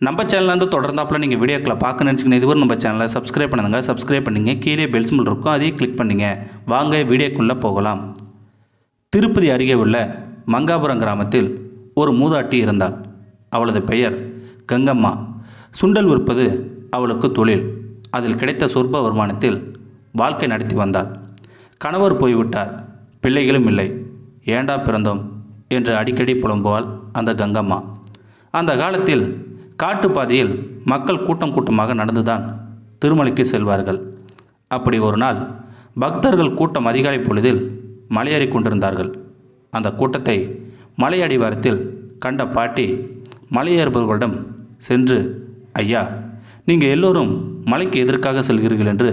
நம்ம சேனல்லேருந்து தொடர்ந்தாப்பில் நீங்கள் வீடியோக்களை பார்க்க நினச்சிங்கன்னா இதுவரை நம்ம சேனலை சப்ஸ்கிரைப் பண்ணுங்கள். சப்ஸ்கிரைப் பண்ணிங்க. கீழே பெல் சிம்பிள் இருக்கும், அதையும் கிளிக் பண்ணிங்க. வாங்க வீடியோக்குள்ளே போகலாம். திருப்பதி அருகே உள்ள மங்காபுரம் கிராமத்தில் ஒரு மூதாட்டி இருந்தாள். அவளது பெயர் கங்கம்மா. சுண்டல் விற்பது அவளுக்கு தொழில். அதில் கிடைத்த சொற்ப வருமானத்தில் வாழ்க்கை நடத்தி வந்தாள். கணவர் போய்விட்டார், பிள்ளைகளும் இல்லை. ஏண்டா பிறந்தோம் என்று அடிக்கடி புலம்புவாள் அந்த கங்கம்மா. அந்த காலத்தில் காட்டுப்பாதையில் மக்கள் கூட்டம் கூட்டமாக நடந்துதான் திருமலைக்கு செல்வார்கள். அப்படி ஒரு நாள் பக்தர்கள் கூட்டம் அதிகாலை பொழுதில் மலையேறி கொண்டிருந்தார்கள். அந்த கூட்டத்தை மலை அடிவாரத்தில் கண்ட பாட்டி மலையேறுபவர்களிடம் சென்று, ஐயா, நீங்கள் எல்லோரும் மலைக்கு எதற்காக செல்கிறீர்கள் என்று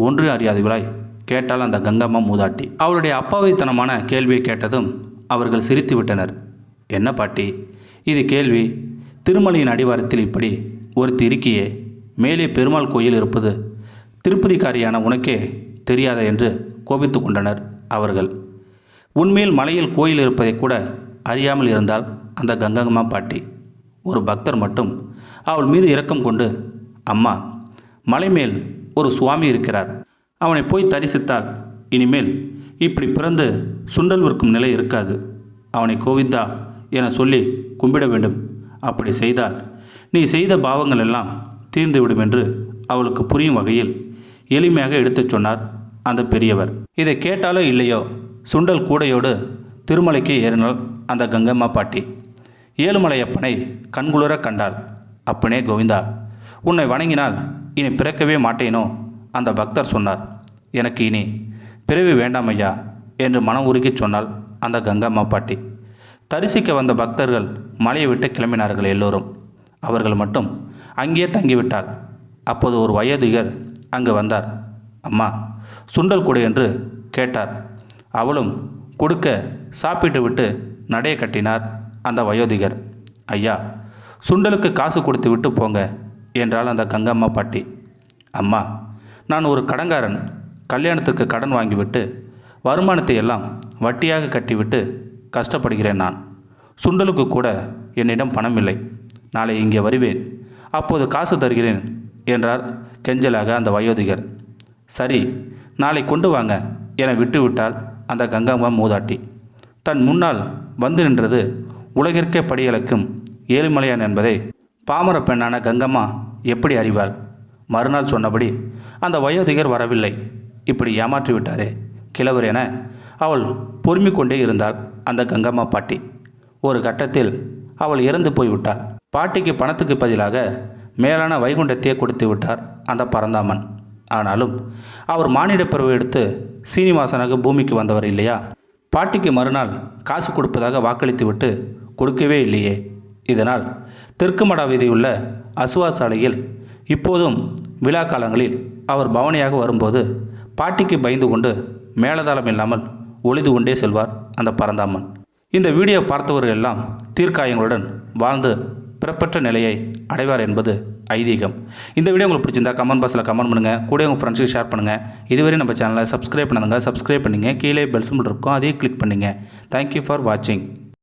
ஒன்று அறியாதவளாய் கேட்டால் அந்த கங்கம்மா மூதாட்டி. அவளுடைய அப்பாவித்தனமான கேள்வியை கேட்டதும் அவர்கள் சிரித்து விட்டனர். என்ன பாட்டி இது கேள்வி? திருமலையின் அடிவாரத்தில் இப்படி ஒருத்தி இருக்கியே, மேலே பெருமாள் கோயில் இருப்பது திருப்பதிக்காரியான உனக்கே தெரியாத என்று கோபித்து கொண்டனர் அவர்கள். உண்மையில் மலையில் கோயில் இருப்பதை கூட அறியாமல் இருந்தால் அந்த கங்கம்மா பாட்டி. ஒரு பக்தர் மட்டும் அவள் மீது இரக்கம் கொண்டு, அம்மா, மலை மேல் ஒரு சுவாமி இருக்கிறார், அவனை போய் தரிசித்தால் இனிமேல் இப்படி பிறந்து சுண்டல் விற்கும் நிலை இருக்காது. அவனை கோவிந்தா என சொல்லி கும்பிட வேண்டும். அப்படி செய்தால் நீ செய்த பாவங்கள் எல்லாம் தீர்ந்துவிடும் என்று அவளுக்கு புரியும் வகையில் எளிமையாக எடுத்துச் சொன்னார் அந்த பெரியவர். இதை கேட்டாலோ இல்லையோ சுண்டல் கூடையோடு திருமலைக்கு ஏறினாள் அந்த கங்கம்மா பாட்டி. ஏழுமலையப்பனை கண்குளிர கண்டாள். அப்பனே கோவிந்தா, உன்னை வணங்கினால் இனி பிறக்கவே மாட்டேனோ? அந்த பக்தர் சொன்னார். எனக்கு இனி பிறவி வேண்டாம் ஐயா என்று மனம் உருகி சொன்னாள் அந்த கங்கம்மா பாட்டி. தரிசிக்க வந்த பக்தர்கள் மலையை விட்டு கிளம்பினார்கள் எல்லோரும். அவர்கள் மட்டும் அங்கேயே தங்கிவிட்டாள். அப்போது ஒரு வயோதிகர் அங்கு வந்தார். அம்மா, சுண்டல் கொடு என்று கேட்டார். அவளும் கொடுக்க சாப்பிட்டு விட்டு நடைய கட்டினார் அந்த வயோதிகர். ஐயா, சுண்டலுக்கு காசு கொடுத்து விட்டு போங்க என்றாள் அந்த கங்கம்மா பாட்டி. அம்மா, நான் ஒரு கடங்காரன். கல்யாணத்துக்கு கடன் வாங்கிவிட்டு வருமானத்தை எல்லாம் வட்டியாக கட்டிவிட்டு கஷ்டப்படுகிறேன். நான் சுண்டலுக்கு கூட என்னிடம் பணம் இல்லை. நாளை இங்கே வருவேன், அப்போது காசு தருகிறேன் என்றார் கெஞ்சலாக அந்த வயோதிகர். சரி, நாளை கொண்டு வாங்க என விட்டுவிட்டால் அந்த கங்கம்மா மூதாட்டி. தன் முன்னால் வந்து நின்றது உலகிற்கே படியளக்கும் ஏழுமலையான் என்பதை பாமர பெண்ணான கங்கம்மா எப்படி அறிவாள்? மறுநாள் சொன்னபடி அந்த வயோதிகர் வரவில்லை. இப்படி ஏமாற்றி விட்டாரே கிழவர் என அவள் பொறுமிக் கொண்டே இருந்தாள் அந்த கங்கம்மா பாட்டி. ஒரு கட்டத்தில் அவள் இறந்து போய்விட்டாள். பாட்டிக்கு பணத்துக்கு பதிலாக மேலான வைகுண்டத்தையே கொடுத்து விட்டார் அந்த பரந்தாமன். ஆனாலும் அவர் மானிட பிறவை எடுத்து சீனிவாசனாக பூமிக்கு வந்தவர் இல்லையா? பாட்டிக்கு மறுநாள் காசு கொடுப்பதாக வாக்களித்து விட்டு கொடுக்கவே இல்லையே. இதனால் தெற்குமடா வீதியுள்ள அசுவா சாலையில் இப்போதும் விழா காலங்களில் அவர் பவனியாக வரும்போது பாட்டிக்கு பயந்து கொண்டு மேலதாளம் இல்லாமல் ஒளிந்து கொண்டே செல்வார் அந்த பரந்தாமன். இந்த வீடியோ பார்த்தவர்கள் எல்லாம் தீர்க்காயங்களுடன் வாழ்ந்து பிறப்பற்ற நிலையை அடைவார் என்பது ஐதீகம். இந்த வீடியோ உங்களுக்கு பிடிச்சிருந்தா கமெண்ட் பாக்ஸில் கமெண்ட் பண்ணுங்கள். கூட உங்கள் ஃப்ரெண்ட்ஸுக்கு ஷேர் பண்ணுங்கள். இதுவரை நம்ம சேனலை சப்ஸ்கிரைப் பண்ணுங்கள். சப்ஸ்கிரைப் பண்ணிங்க. கீழே பெல் சிம்பிள் இருக்கும், அதையும் கிளிக் பண்ணுங்கள். தேங்க்யூ ஃபார் வாட்சிங்.